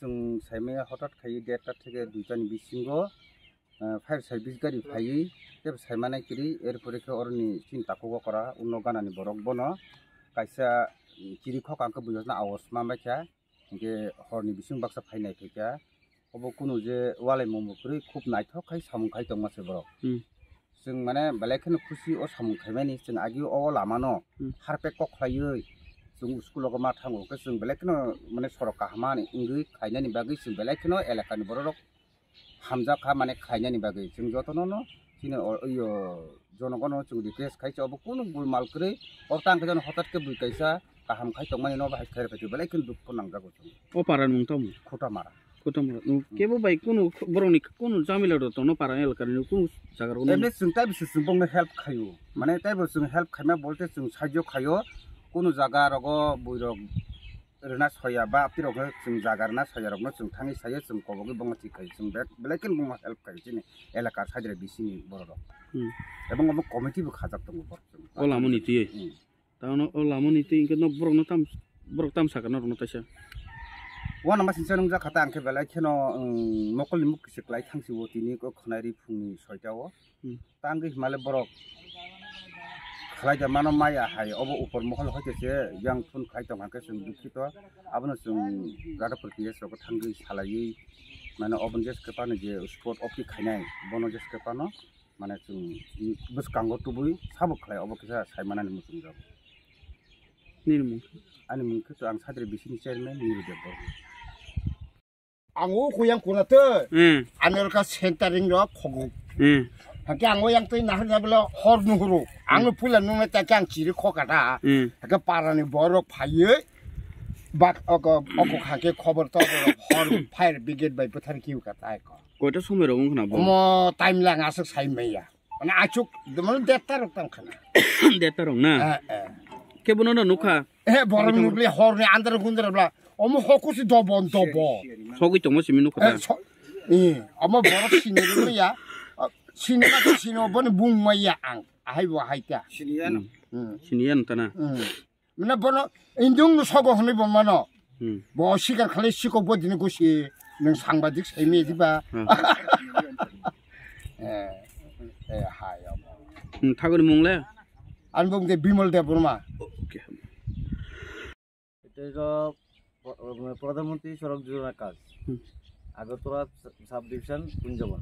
जों साइमाया हठाৎ खायो 1:30 থেকে 2টাनि बिसिंगो फायर सार्भिस गाड़ी फायै ते साइमानाय किरि एरपरे के अरनि चिन्ताखौ करा उन्नो गानानि बरक बनो कायसा किरि खकांखौ बुझना आवाज मामाखा के हरनि बिसिं बाक्सा फायनाय फैका अब कुनु जे वाले ममपुरि खूब नायथक खाय सामुं खाय दंमासे बरक जों माने बेलेखनो खुशी अ सामुं खायमानि जों आगिउ अ लामानो हारपे कखलायै जों स्कुलाव मा थांगो के जों बेलेखनो माने सरक काहमानि इंगै खायनानि बागै जों बेलेखनो एलाकानि बरक हामजा खा माने खायनानि बागै जों जतननो तिनो अयो जनगण जों रिक्वेस्ट खायसे अब कुनु गुलमाल करे अ तांके जन हठाৎ के बुइकायसा काहाम खाय दंमानि न बाहाय खाय फैते बेलेखनो दुख नांजागो जों अ पारा नंथाम खोटामारा केबो बाय कुनु बरनि कुनु जामिला दतन पारा एलकानि कुनु जागार एने जों ता बिस जों बंनो हेल्प खायो माने ताइबो जों हेल्प खायमा बोलते जों साहाय्य खायो कुनु जागा रगो बुइरक रना सया बा तिरक जों जागारना सयारकनो जों थाङै सायो जों कबगे बंनो थिखाय जों बेलेखनो बंनो हेल्प खायो जिने एलाका साइद्रे बिसिनि बरक एबं अब कमिटिबो खाजाक दङ बर जों ओलामनि तियै ताउनो ओलामनि तियै इनके न बरक ताम सागन रनो ताइसा wana masinsa nung jakata angke belai kheno mokol muk siklai thangsi wotini ko khnairi phungni 6ta o tangi himale borok khlai da mano maya hai obo upor mokol hoitese yang phun khai tong hangke sung dukhito abono sung gada prps rok thangi salai mane obon jes ke pano je sport opti khainai bono jes ke pano mane sung bus kango tubui sabuk khlai obo kisa saimanani musung jab nirmu ani mungke to ang sadre bisini chairman niru debor angो 고양 고나트 아메리카 센터링 로 코고 하게 angो 양토이 나하자블라 허르누로 angो 풀라누메 따강 지리 코가다 하게 파라니 버럭 파이에 박 어거 하게 커버 떠버 허르 파이어 비게트 바이 부탄 키우가 타이코 거기다 소매로 온 거나 뭐 어머 타임랑 아석 사이메야 아니 아축 너는 데타로 땅카나 데타롱나 केबोनो नुखा A Baram Nuble हरनि under गुन्दरब्ला अम हकुसि दबन दब सगै तंग सिमि नुखा ए अम बर सिनेया cinema सिनो बन बुंमाया आं आहायबो हायता सिनियान तना मने बन इन्दुं सगो हनै बमानो ब सिगार खालि सिको बदिनो गुसि नों सांबादिक सैमे दिबा ए हाय थागोन मुंले आनबुं दे बिमल देव बर्मा এটা প্রধানমন্ত্রী সড়ক যোজনার কাজ আগরতলা সাব ডিভিশন কুঞ্জবন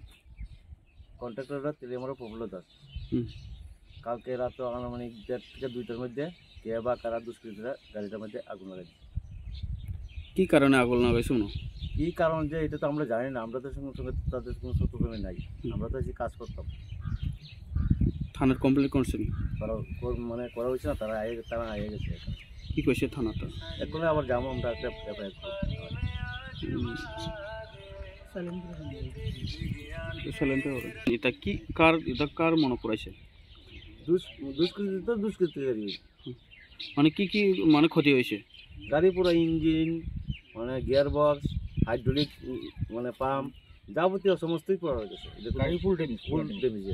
কন্ট্রাক্টররা তেলিয়ামারা প্রফুল্ল দাস কালকে রাত আনুমানিক 1:30 থেকে 2টার মধ্যে কে বা কারা দুষ্কৃতীরা গাড়িটার মধ্যে আগুন লাগাইছে কি কারণে আগুন লাগাইছে কি কারণ যে এটা তো আমরা জানি না আমরা তো সঙ্গে সঙ্গে তাদের কোনো সূত্রক্রমে নাই আমরা তো এসে কাজ করতাম থানার কমপ্লেন করছেন মানে করা হয়েছে না তারা আগে গেছে কি কইছে থানাটা এখন আবার যাবো আমরা একটা এফআইআর এটা কি কার মনে পড়াইছে দুষ্কৃতিকারী মানে কি কি মানে ক্ষতি হয়েছে গাড়ি পুরো ইঞ্জিন মানে গিয়ার বক্স হাইড্রোলিক মানে পাম্প যাবতীয় সমস্তই পড়া হয়ে গেছে গাড়ি ফুল ড্যামেজ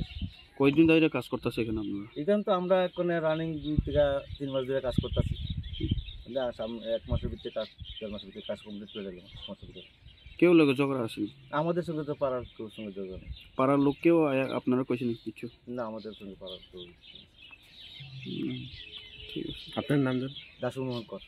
কয়দিন ধরে কাজ করতেছে এখানে আপনারা এখানে তো আমরা এখন রানিং 2 থেকে 3 মাস ধরে কাজ করতেছি এক মাসের ভিতরে কাজ 4 মাসের ভিতরে কাজ কমপ্লিট করে দিলাম মাসের ভিতরে কেউ লোক ঝগড়া আসেনি আমাদের সঙ্গে তো পাড়ার কেউ সঙ্গে ঝগড়া নেই পাড়ার লোক কেউ আপনারা কইছেন কিছু না আমাদের সঙ্গে পাড়ার কেউ ঠিক আছে আপনার নাম দাসু মোহন কর